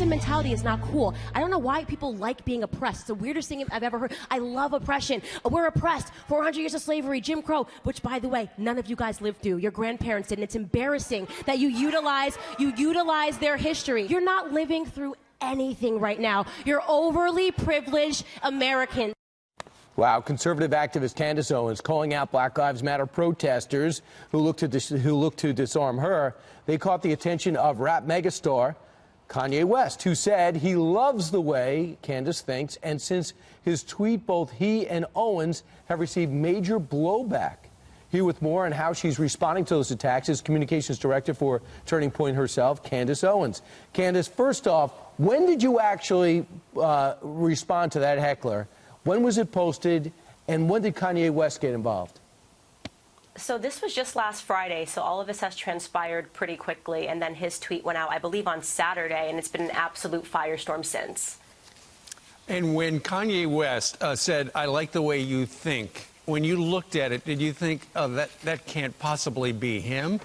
victim mentality is not cool. I don't know why people like being oppressed. It's the weirdest thing I've ever heard. I love oppression. We're oppressed. 400 years of slavery, Jim Crow, which, by the way, none of you guys lived through. Your grandparents did, and it's embarrassing that you utilize their history. You're not living through anything right now. You're overly privileged Americans. Wow, conservative activist Candace Owens calling out Black Lives Matter protesters who look to disarm her. They caught the attention of rap megastar Kanye West, who said he loves the way Candace thinks, and since his tweet, both he and Owens have received major blowback. Here with more on how she's responding to those attacks is communications director for Turning Point herself, Candace Owens. Candace, first off, when did you actually respond to that heckler? When was it posted, and when did Kanye West get involved? So this was just last Friday, so all of this has transpired pretty quickly, and then his tweet went out, I believe, on Saturday, and it's been an absolute firestorm since. And when Kanye West said, "I like the way you think," when you looked at it, did you think, oh, that can't possibly be him?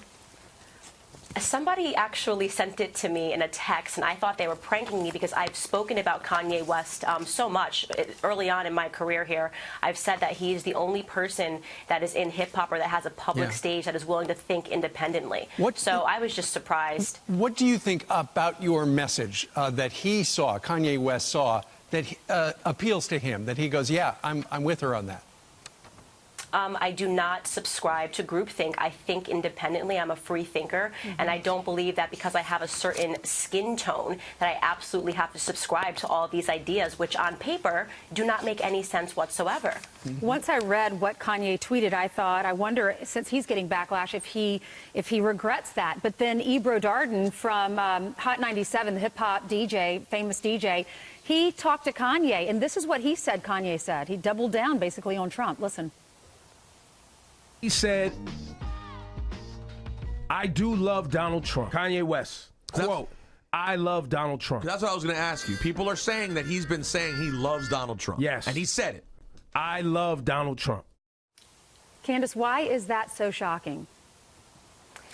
Somebody actually sent it to me in a text, and I thought they were pranking me because I've spoken about Kanye West so much early on in my career here. I've said that he's the only person that is in hip-hop or that has a public stage that is willing to think independently. So I was just surprised. What do you think about your message that he saw, Kanye West saw, that appeals to him, that he goes, yeah, I'm with her on that? I do not subscribe to groupthink. I think independently. I'm a free thinker, and I don't believe that because I have a certain skin tone that I absolutely have to subscribe to all of these ideas, which on paper do not make any sense whatsoever. Once I read what Kanye tweeted, I thought, I wonder, since he's getting backlash, if he regrets that. But then Ebro Darden from Hot 97, the hip-hop DJ, famous DJ, he talked to Kanye, and this is what he said Kanye said. He doubled down, basically, on Trump. Listen. He said, I do love Donald Trump. Kanye West, quote, I love Donald Trump. That's what I was going to ask you. People are saying that he's been saying he loves Donald Trump. Yes. And he said it. I love Donald Trump. Candace, why is that so shocking?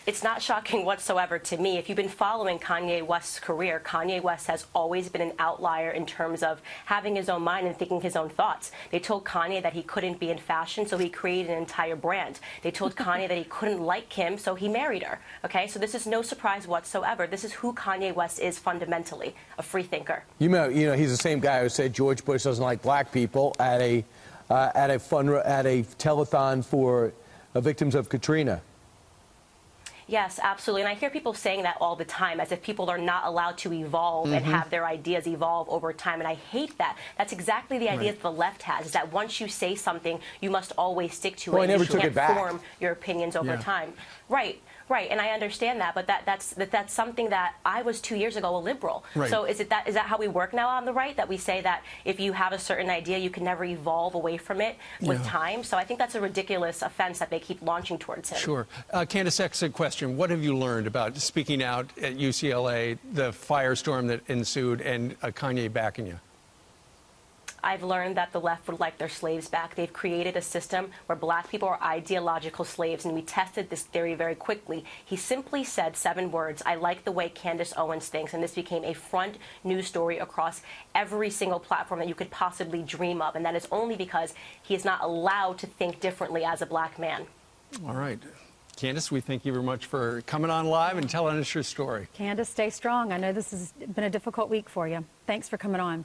It's not shocking whatsoever to me. If you've been following Kanye West's career, Kanye West has always been an outlier in terms of having his own mind and thinking his own thoughts. They told Kanye that he couldn't be in fashion, so he created an entire brand. They told Kanye that he couldn't like Kim, so he married her. Okay, so this is no surprise whatsoever. This is who Kanye West is fundamentally, a free thinker. You know, he's the same guy who said George Bush doesn't like black people at a telethon for victims of Katrina. Yes, absolutely. And I hear people saying that all the time, as if people are not allowed to evolve and have their ideas evolve over time. And I hate that. That's exactly the idea that the left has, is that once you say something, you must always stick to it. Never you took it back. Form your opinions over time. Right, and I understand that, but that's something that I was 2 years ago a liberal. Right. So is that how we work now on the right? That we say that if you have a certain idea, you can never evolve away from it with time. So I think that's a ridiculous offense that they keep launching towards him. Sure. Candace, excellent question. What have you learned about speaking out at UCLA, the firestorm that ensued, and Kanye backing you? I've learned that the left would like their slaves back. They've created a system where black people are ideological slaves, and we tested this theory very quickly. He simply said 7 words, I like the way Candace Owens thinks, and this became a front news story across every single platform that you could possibly dream of, and that is only because he is not allowed to think differently as a black man. All right. Candace, we thank you very much for coming on live and telling us your story. Candace, stay strong. I know this has been a difficult week for you. Thanks for coming on.